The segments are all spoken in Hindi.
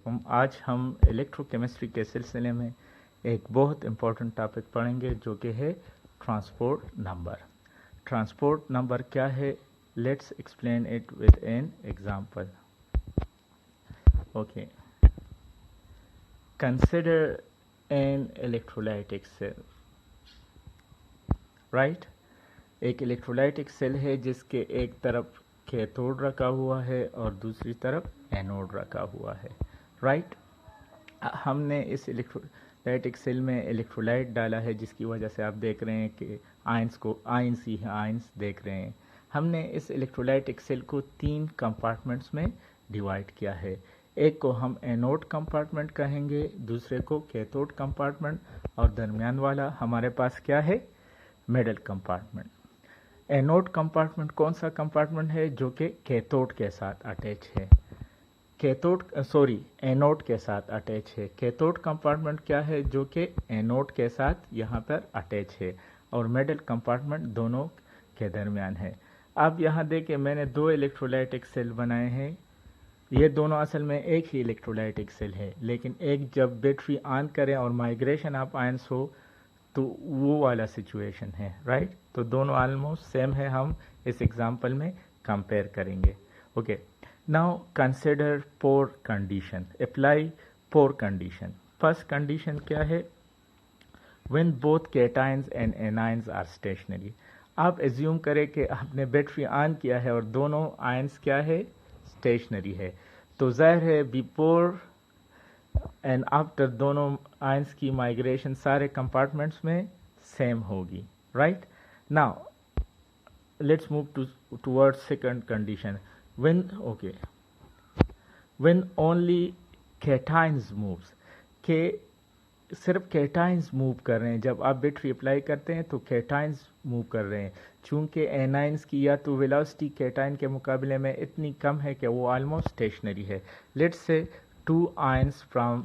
वालेकुम। आज हम इलेक्ट्रोकेमिस्ट्री के सिलसिले में एक बहुत इम्पोर्टेंट टॉपिक पढ़ेंगे जो कि है ट्रांसपोर्ट नंबर। ट्रांसपोर्ट नंबर क्या है? Let's explain it with an example. Okay, consider an electrolytic cell, right. एक इलेक्ट्रोलाइटिक सेल है जिसके एक तरफ कैथोड रखा हुआ है और दूसरी तरफ एनोड रखा हुआ है, राइट। हमने इस इलेक्ट्रोलाइटिक सेल में इलेक्ट्रोलाइट डाला है जिसकी वजह से आप देख रहे हैं कि आयंस ही आयंस देख रहे हैं। हमने इस इलेक्ट्रोलाइटिक सेल को 3 कंपार्टमेंट्स में डिवाइड किया है। एक को हम एनोड कंपार्टमेंट कहेंगे, दूसरे को कैथोड कंपार्टमेंट, और दरमियान वाला हमारे पास क्या है? Middle compartment. एनोड कंपार्टमेंट कौन सा कंपार्टमेंट है? जो कि कैथोड के साथ अटैच है। एनोड के साथ अटैच है। कैथोड कंपार्टमेंट क्या है? जो कि एनोड के साथ यहाँ पर अटैच है, और मिडल कंपार्टमेंट दोनों के दरमियान है। अब यहाँ देखिए, मैंने 2 इलेक्ट्रोलाइटिक सेल बनाए हैं। ये दोनों असल में एक ही इलेक्ट्रोलाइटिक सेल है, लेकिन एक जब बैटरी ऑन करें और माइग्रेशन ऑफ आयंस हो तो वो वाला सिचुएशन है, राइट। तो दोनों ऑलमोस्ट सेम है, हम इस एग्जांपल में कंपेयर करेंगे। Okay, now consider four condition, apply four condition. First condition क्या है? When both cations and anions are stationary. आप एज्यूम करें कि आपने बैटरी ऑन किया है और दोनों आयंस क्या है? स्टेशनरी है। तो जाहिर है बिफोर एंड आफ्टर दोनों आयंस की माइग्रेशन सारे कंपार्टमेंट्स में सेम होगी, right. Now let's move towards second condition. When only cations moves, के सिर्फ कैटायंस मूव कर रहे हैं। जब आप बैटरी अप्लाई करते हैं तो कैटायंस मूव कर रहे हैं। चूंकि एनायंस की या तो वेलोसिटी कैटायन के मुकाबले में इतनी कम है कि वो ऑलमोस्ट स्टेशनरी है। Let's say 2 ions from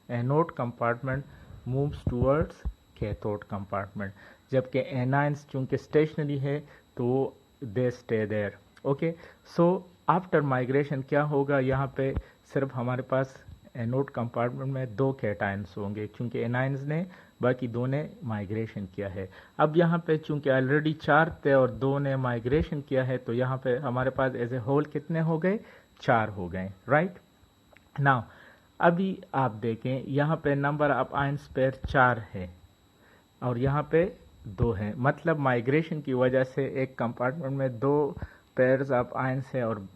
anode compartment moves towards cathode compartment, जबकि anions चूंकि स्टेशनरी है तो they stay there. Okay, so after migration क्या होगा? यहाँ पे सिर्फ हमारे पास एनोड कंपार्टमेंट में 2 कैटायंस होंगे, क्योंकि एनायंस ने बाकी 2 ने माइग्रेशन किया है। अब यहाँ पे चूंकि ऑलरेडी 4 थे और 2 ने माइग्रेशन किया है, तो यहाँ पे हमारे पास एज ए होल कितने हो गए? 4 हो गए, राइट। नाउ अभी आप देखें, यहाँ पे नंबर ऑफ आयंस पेयर 4 है और यहाँ पे 2 है। मतलब माइग्रेशन की वजह से एक कंपार्टमेंट में 2 पेयर्स ऑफ आयंस है और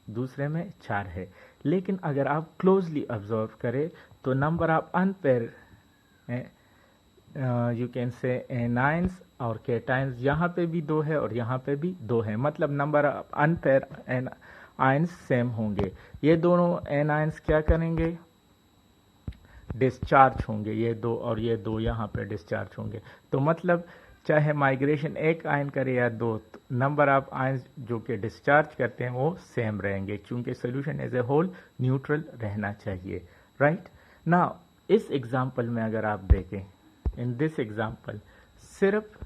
दूसरे में 4 है। लेकिन अगर आप क्लोजली ऑब्जर्व करें तो number of unpair you can say anions और कैटायंस, यहाँ पे भी 2 है और यहाँ पे भी 2 है। मतलब number of unpair ions same होंगे। ये दोनों एनायंस क्या करेंगे? डिस्चार्ज होंगे। ये 2 और ये 2 यहाँ पे डिस्चार्ज होंगे। तो मतलब चाहे माइग्रेशन एक आयन करे या 2, नंबर ऑफ आयंस जो कि डिस्चार्ज करते हैं वो सेम रहेंगे, क्योंकि solution as a whole neutral रहना चाहिए, राइट। नाउ इस एग्जांपल में अगर आप देखें, इन दिस एग्जांपल सिर्फ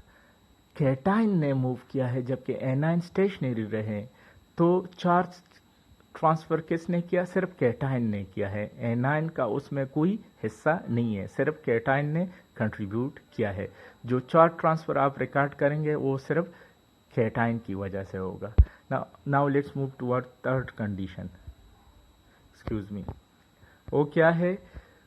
कैटायन ने मूव किया है जबकि एनायन स्टेशनरी रहे। तो चार्ज ट्रांसफर किसने किया? सिर्फ कैटायन ने किया है। एनायन का उसमें कोई हिस्सा नहीं है, सिर्फ कैटायन ने कंट्रीब्यूट किया है। जो चार्ज ट्रांसफर आप रिकॉर्ड करेंगे वो सिर्फ कैटायन की वजह से होगा। Now let's move toward third condition. Excuse me, वो क्या है?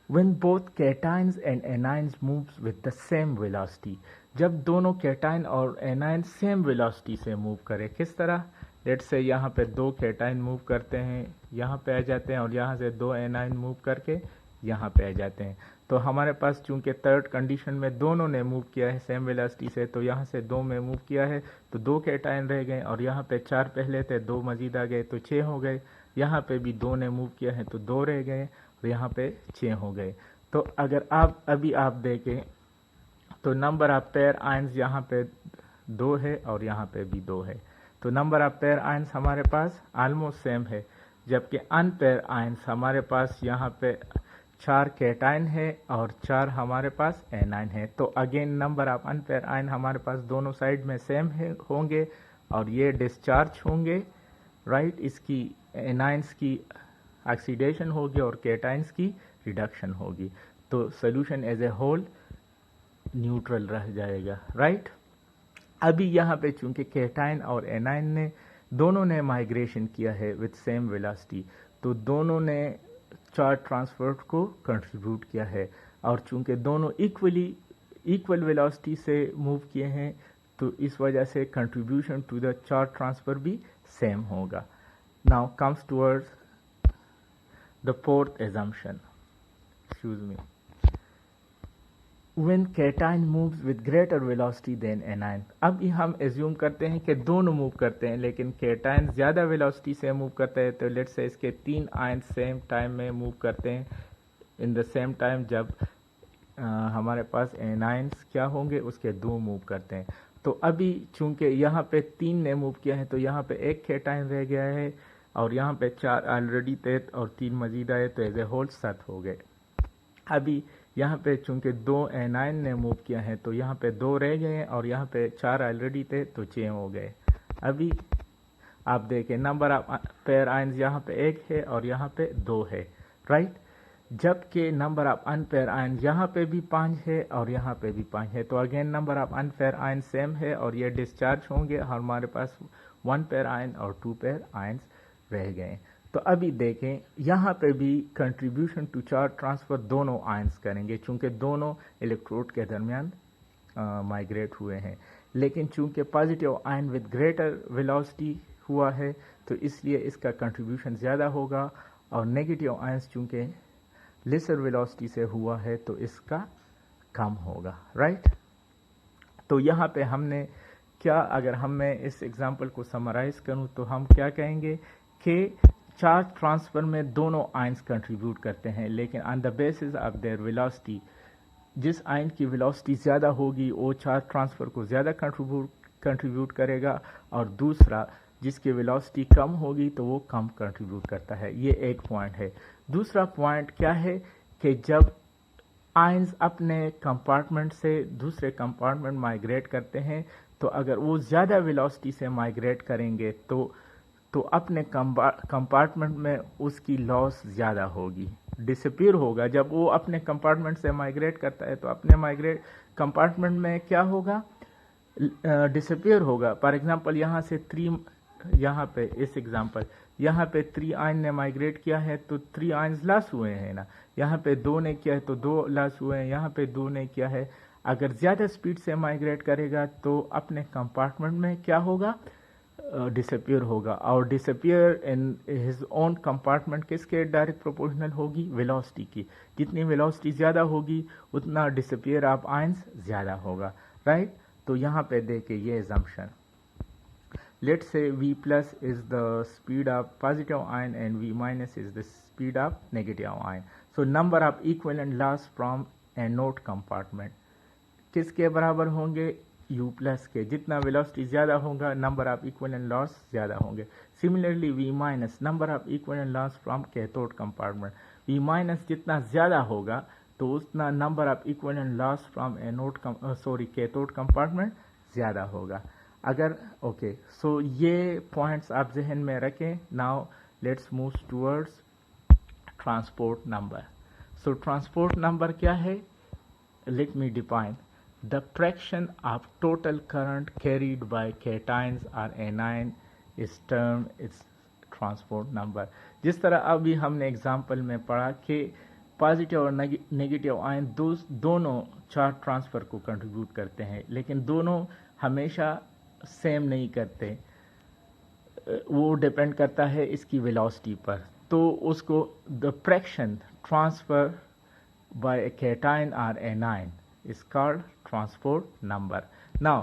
When both cations and anions moves with the same velocity, जब दोनों कैटायन और एनायन सेम वेलोसिटी से मूव करें। किस तरह? लेट्स से यहाँ पे 2 कैटायन मूव करते हैं, यहाँ पे आ जाते हैं, और यहाँ से 2 एनायन मूव करके यहाँ पे आ जाते हैं। तो हमारे पास चूंकि थर्ड कंडीशन में दोनों ने मूव किया है सेम वेलोसिटी से, तो यहाँ से 2 में मूव किया है तो 2 कैटायन रह गए, और यहाँ पे 4 पहले थे, 2 मजीद आ गए तो 6 हो गए। यहाँ पे भी 2 ने मूव किया है तो 2 रह गए, और यहाँ पे 6 हो गए। तो अगर आप देखें तो नंबर ऑफ पेयर आयंस यहाँ पे 2 है और यहाँ पे भी 2 है। तो नंबर ऑफ पेयर आयंस हमारे पास ऑलमोस्ट सेम है, जबकि अनपेयर आयंस हमारे पास यहाँ पे 4 कैटायन है और 4 हमारे पास एनायन है। तो again number of unpair ion हमारे पास दोनों साइड में सेम होंगे और ये डिस्चार्ज होंगे, राइट। इसकी एनायंस की ऑक्सीडेशन होगी और कैटाइंस की रिडक्शन होगी, तो solution as a whole neutral रह जाएगा, राइट। अभी यहाँ पे चूंकि कैटाइन और एनाइन ने दोनों ने माइग्रेशन किया है विथ सेम वेलोसिटी, तो दोनों ने चार्ज ट्रांसफर को कंट्रीब्यूट किया है, और चूंकि दोनों इक्वल वेलोसिटी से मूव किए हैं, तो इस वजह से contribution to the charge transfer भी सेम होगा। Now comes towards the fourth assumption, excuse me, when cation moves with greater velocity than anion। अब हम एज्यूम करते हैं कि दोनों मूव करते हैं, लेकिन कैटाइन ज़्यादा वेलोसिटी से मूव करता है, तो लेट्स से इसके 3 आयन सेम टाइम में मूव करते हैं इन द सेम टाइम, जब हमारे पास एनाइंस क्या होंगे, उसके 2 मूव करते हैं। तो अभी चूंकि यहाँ पे 3 ने मूव किया है, तो यहाँ पे एक कैटाइन रह गया है, और यहाँ पे 4 ऑलरेडी थे और 3 मजीद आए, तो एज ए होल 7 हो गए। अभी यहाँ पे चूंकि 2 एनाइन ने मूव किया है, तो यहाँ पे 2 रह गए हैं, और यहाँ पे 4 ऑलरेडी थे, तो 6 हो गए। अभी आप देखें नंबर ऑफ पेयर आयंस यहाँ पे 1 है और यहाँ पे 2 है, राइट। जबकि नंबर ऑफ अनपेयर आयन यहाँ पे भी 5 है और यहाँ पे भी 5 है, तो again number of unpair ion same है, और ये डिस्चार्ज होंगे, और हमारे पास 1 पेयर आयन और 2 पेयर आयंस रह गए। तो अभी देखें यहाँ पे भी कंट्रीब्यूशन टू चार्ज ट्रांसफर दोनों आयंस करेंगे, चूंकि दोनों इलेक्ट्रोड के दरमियान माइग्रेट हुए हैं, लेकिन चूंकि positive ion with greater velocity हुआ है, तो इसलिए इसका कंट्रीब्यूशन ज़्यादा होगा, और नेगेटिव आयंस चूंकि लेसर वेलोसिटी से हुआ है, तो इसका कम होगा, राइट। तो यहाँ पे हमने क्या, अगर हम मैं इस एग्जांपल को समराइज करूँ, तो हम क्या कहेंगे कि चार्ज ट्रांसफर में दोनों आयंस कंट्रीब्यूट करते हैं, लेकिन on the basis of their velocity, जिस आयन की वेलोसिटी ज़्यादा होगी वो चार्ज ट्रांसफर को ज़्यादा कंट्रीब्यूट करेगा, और दूसरा जिसकी वेलोसिटी कम होगी तो वो कम कंट्रीब्यूट करता है। ये एक पॉइंट है। दूसरा पॉइंट क्या है कि जब आयंस अपने कंपार्टमेंट से दूसरे कंपार्टमेंट माइग्रेट करते हैं, तो अगर वो ज़्यादा वेलोसिटी से माइग्रेट करेंगे तो अपने कंपार्टमेंट में उसकी लॉस ज़्यादा होगी, डिसअपीयर होगा। जब वो अपने कंपार्टमेंट से माइग्रेट करता है, तो अपने कंपार्टमेंट में क्या होगा, डिसअपीयर होगा। फॉर एग्जांपल यहाँ से 3, यहाँ पे इस एग्जांपल यहाँ पे 3 आयन ने माइग्रेट किया है, तो 3 आयन्स लॉस हुए हैं ना। यहाँ पे 2 ने किया है तो 2 लॉस हुए हैं, यहाँ पे 2 ने किया है। अगर ज़्यादा स्पीड से माइग्रेट करेगा तो अपने कंपार्टमेंट में क्या होगा, डिसअपीयर होगा, और disappear in his own compartment किसके डायरेक्ट प्रोपोर्शनल होगी, वेलोसिटी की। जितनी वेलोसिटी ज़्यादा होगी उतना डिसअपीयर ऑफ आयंस ज़्यादा होगा, राइट। तो यहाँ पे देखिए ये assumption, let's say V plus is the speed of positive ion and V minus is the speed of negative ion. So number of equivalent loss from anode compartment किसके बराबर होंगे, U प्लस के। जितना वेलोसिटी ज़्यादा होगा नंबर ऑफ इक्विवेलेंट लॉस ज़्यादा होंगे। Similarly V minus number of equivalent loss from cathode compartment, V minus जितना ज़्यादा होगा तो उतना number of equivalent loss from anode cathode compartment ज़्यादा होगा। अगर ओके, सो ये पॉइंट्स आप जहन में रखें। Now let's move towards transport number. So transport number क्या है, let me define the fraction of total current carried by cations or anion is termed its transport number। जिस तरह अभी हमने एग्जांपल में पढ़ा कि पॉजिटिव और नेगेटिव आयन दोनों चार्ज ट्रांसफर को कंट्रीब्यूट करते हैं, लेकिन दोनों हमेशा सेम नहीं करते, वो डिपेंड करता है इसकी वेलोसिटी पर। तो उसको the fraction transfer by a cation or anion is called transport number। Now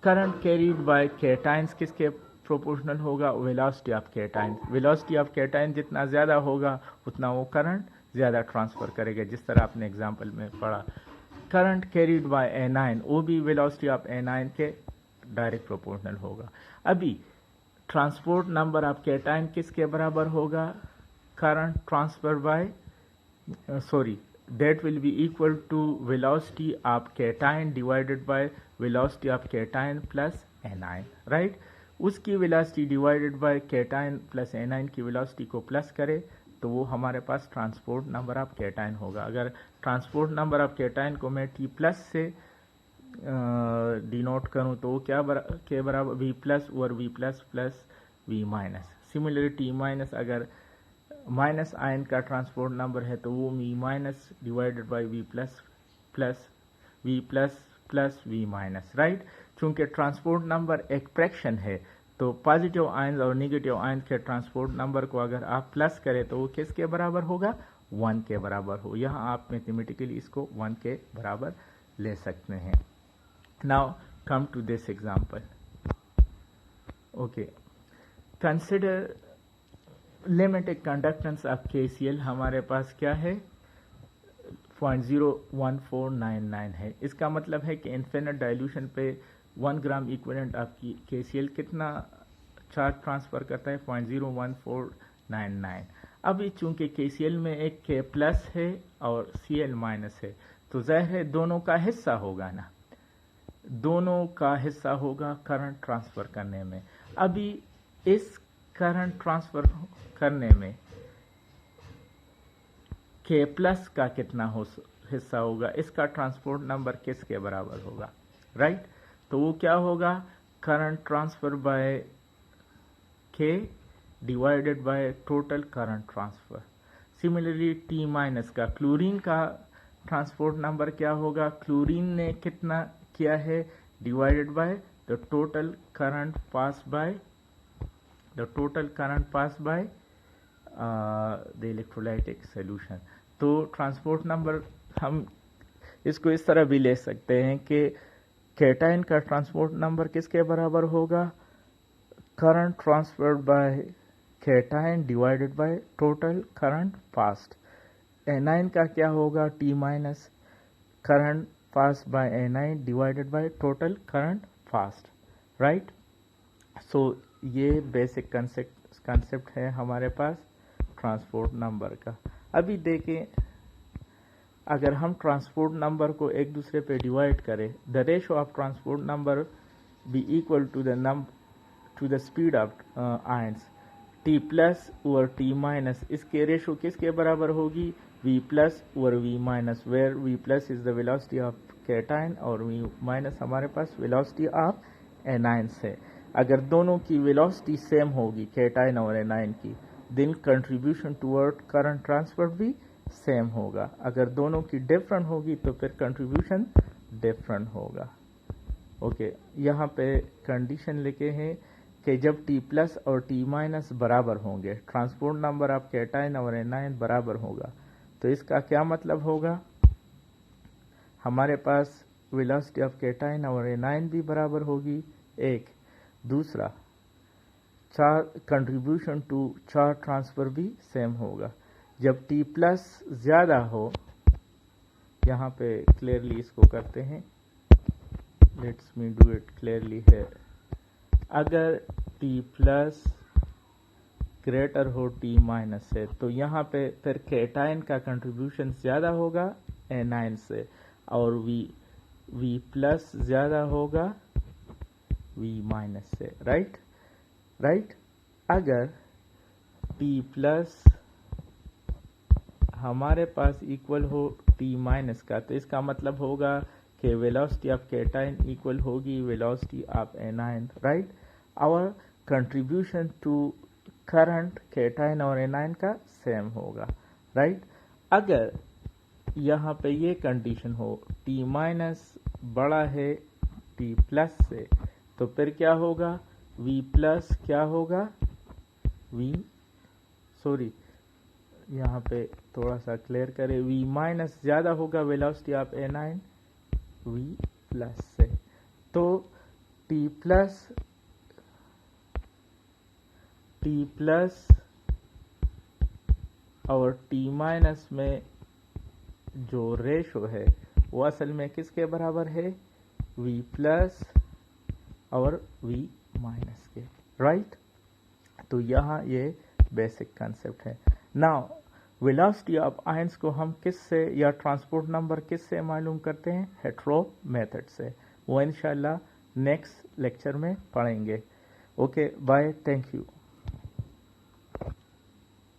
current carried by cations किसके प्रोपोर्शनल होगा, velocity of cation. Velocity of cation जितना ज़्यादा होगा उतना वो करंट ज़्यादा ट्रांसफ़र करेगा, जिस तरह आपने एग्जांपल में पढ़ा। करंट कैरिड बाय एनाइन, वो भी वेलोसिटी ऑफ एनाइन के डायरेक्ट प्रोपोर्शनल होगा। अभी ट्रांसपोर्ट नंबर ऑफ कैटाइन किसके बराबर होगा, current transfer by that will be equal to velocity of cation divided by velocity of cation plus anion, right। उसकी velocity divided by cation plus anion की velocity को प्लस करे तो वो हमारे पास ट्रांसपोर्ट नंबर ऑफ कैटायन होगा। अगर ट्रांसपोर्ट नंबर ऑफ कैटायन को मैं T प्लस से डिनोट करूं तो वो के बराबर V प्लस और V plus plus V minus. Similarly T minus अगर माइनस आयन का ट्रांसपोर्ट नंबर है तो वो V minus divided by V plus plus V plus plus V minus, right. चूंकि ट्रांसपोर्ट नंबर एक फ्रैक्शन है तो पॉजिटिव आयंस और नेगेटिव आयंस के ट्रांसपोर्ट नंबर को अगर आप प्लस करें तो वो किसके बराबर होगा? 1 के बराबर हो। यहाँ आप मैथमेटिकली इसको 1 के बराबर ले सकते हैं। Now come to this example. Okay, consider limited conductance of KCl हमारे पास क्या है? 0.01499 है। इसका मतलब है कि इन्फिनिट डाइल्यूशन पे 1 ग्राम इक्विवेलेंट ऑफ KCl कितना चार्ज ट्रांसफर करता है? 0.01499। अभी चूंकि KCl में एक K प्लस है और Cl माइनस है तो जाहिर है दोनों का हिस्सा होगा ना, दोनों का हिस्सा होगा करंट ट्रांसफर करने में। अभी इस करंट ट्रांसफर करने में K प्लस का कितना हिस्सा होगा? इसका ट्रांसपोर्ट नंबर किसके बराबर होगा? राइट, तो वो क्या होगा? Current transfer by K divided by total current transfer. Similarly T minus का क्लोरीन का ट्रांसपोर्ट नंबर क्या होगा? क्लोरीन ने कितना किया है? Divided by the total current pass by the electrolytic solution. तो ट्रांसपोर्ट नंबर हम इसको इस तरह भी ले सकते हैं कि कैटायन का ट्रांसपोर्ट नंबर किसके बराबर होगा? Current transferred by cation divided by total current passed. Anion का क्या होगा? T minus current pass by anion divided by total current passed, right. So ये बेसिक कंसेप्ट है हमारे पास ट्रांसपोर्ट नंबर का। अभी देखें, अगर हम ट्रांसपोर्ट नंबर को एक दूसरे पे डिवाइड करें, the ratio of transport number be equal to the speed of ions. T plus और T माइनस, इसके रेशो किसके बराबर होगी? V प्लस और V minus, where V plus is the velocity of cation और V माइनस हमारे पास वेलोसिटी ऑफ एनायंस है। अगर दोनों की वेलोसिटी सेम होगी, कैटायन और एनायन की, then contribution toward current transfer भी सेम होगा। अगर दोनों की डिफरेंट होगी तो फिर कंट्रीब्यूशन डिफरेंट होगा। ओके, यहाँ पे कंडीशन लिखे हैं कि जब T प्लस और T माइनस बराबर होंगे, ट्रांसपोर्ट नंबर ऑफ कैटायन और एनायन बराबर होगा, तो इसका क्या मतलब होगा? हमारे पास वेलोसिटी ऑफ कैटायन और एनायन भी बराबर होगी, एक। दूसरा, कंट्रीब्यूशन टू चार्ज ट्रांसफर भी सेम होगा। जब T प्लस ज़्यादा हो, यहाँ पे क्लियरली इसको करते हैं, let's me do it clearly है। अगर T प्लस ग्रेटर हो T माइनस से, तो यहाँ पे फिर कैटायन का कंट्रीब्यूशन ज़्यादा होगा एनायन से, और V प्लस ज़्यादा होगा V माइनस से, राइट। अगर T प्लस हमारे पास इक्वल हो T माइनस का, तो इसका मतलब होगा कि वेलोसिटी ऑफ कैटायन इक्वल होगी वेलोसिटी ऑफ एनायन, राइट। और कंट्रीब्यूशन टू करंट कैटायन और एनायन का सेम होगा, राइट। अगर यहाँ पे ये कंडीशन हो T माइनस बड़ा है T प्लस से, तो फिर क्या होगा? V प्लस क्या होगा? यहाँ पे थोड़ा सा क्लियर करें, V माइनस ज़्यादा होगा velocity of anion V plus से। तो T प्लस और T माइनस में जो रेशो है वो असल में किसके बराबर है? V प्लस और V माइनस के, राइट। तो यहाँ ये बेसिक कंसेप्ट है। नाउ वेलोसिटी ऑफ आयंस को हम किससे, या ट्रांसपोर्ट नंबर किससे मालूम करते हैं? हेटेरो मेथड से। वो इंशाल्लाह नेक्स्ट लेक्चर में पढ़ेंगे। Okay, bye, thank you.